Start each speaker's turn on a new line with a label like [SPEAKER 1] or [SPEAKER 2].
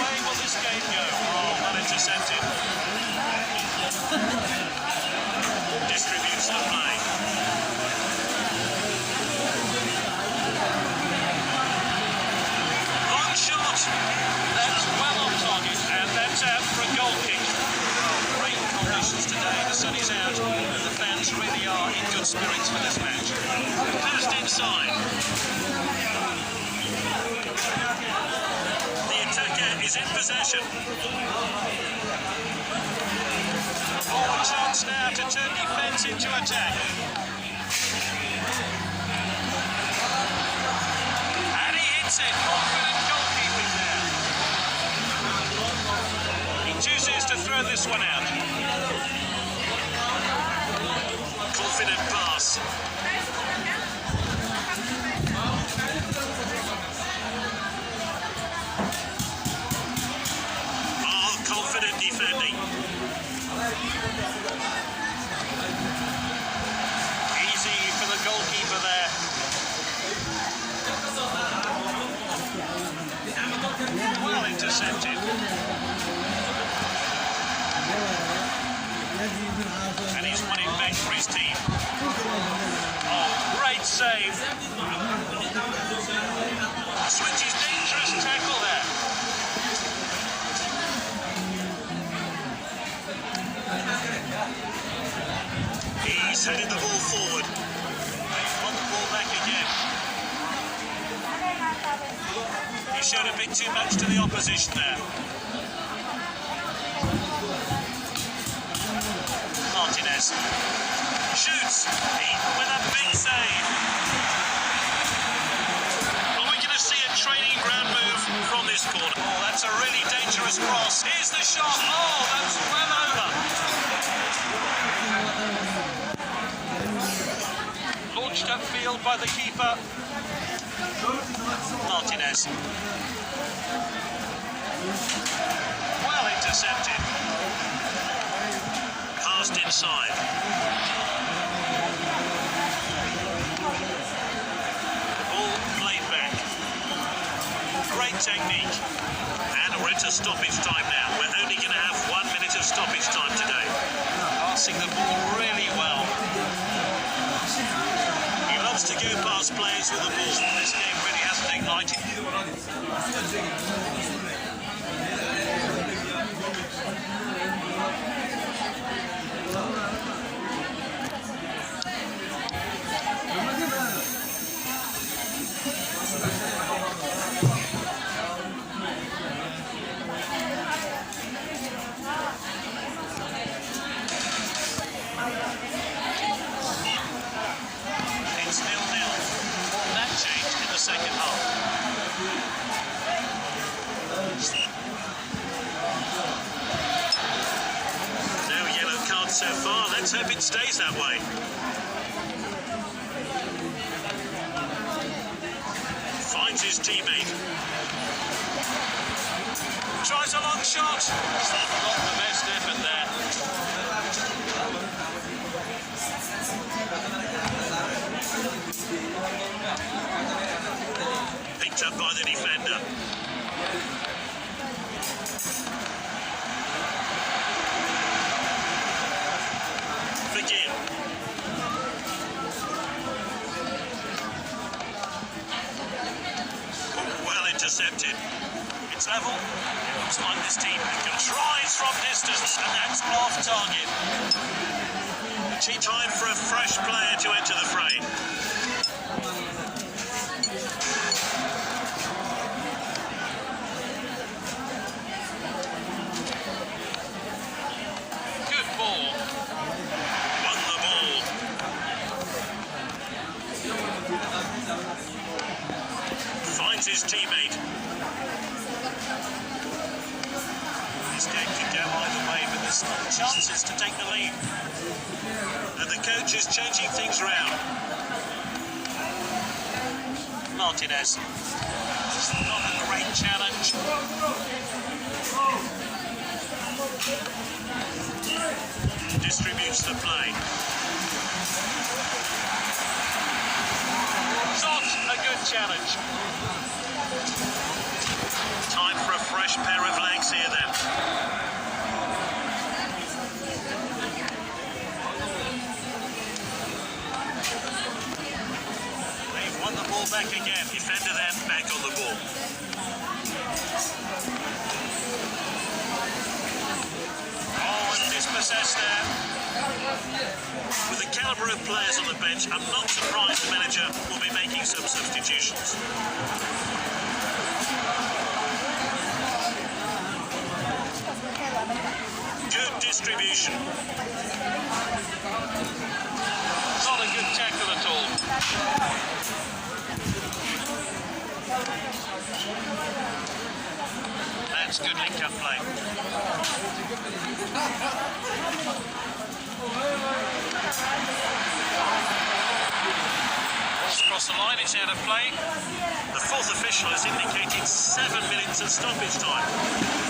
[SPEAKER 1] way will this game go? Oh, not intercepted. Distributes the play. Long shot. That's well off target, and that's out for a goal kick. Oh, great conditions today. The sun is out, and the fans really are in good spirits for this match. Passed inside. The attacker is in possession. Forward chance now to turn defence into attack. And he hits it. Confident goalkeeping there. He chooses to throw this one out. Confident pass. Oh, confident defending. Easy for the goalkeeper there. Well intercepted. And he's won it back for his team. Oh, great save. Switches dangerous tackle there. He's headed the ball forward. He's won the ball back again. He showed a bit too much to the opposition there. Martinez shoots with a big save. Are we going to see a training ground move from this corner? Oh, that's a really dangerous cross. Here's the shot. Oh, that's well over. Launched upfield by the keeper. Martinez. Well intercepted. Passed inside. Ball played back. Great technique. And we're into stoppage time now. We're only going to have 1 minute of stoppage time today. Passing the ball really well. He loves to go past players with the ball. This game really hasn't ignited. It's 0-0. That changed in the second half. No yellow cards so far. Let's hope it stays that way. Finds his teammate. Tries a long shot. Not the best effort there. Picked up by the defender. Begin. Well intercepted. It's level. It looks like this team tries from distance, and that's off target. Time for a fresh player to enter the fray. Good ball. Won the ball. Finds his teammate. This game could go either way, but there's still chances to take the lead. And the coach is changing things around. Martinez. Not a great challenge. Distributes the play. Not a good challenge. Time for a fresh pair of legs here then. They've won the ball back again. Defender then back on the ball. Oh, and dispossessed there. With the calibre of players on the bench, I'm not surprised the manager will be making some substitutions. Good distribution. Not a good tackle at all. That's good link-up play. Ball's across the line, it's out of play. The fourth official has indicated 7 minutes of stoppage time.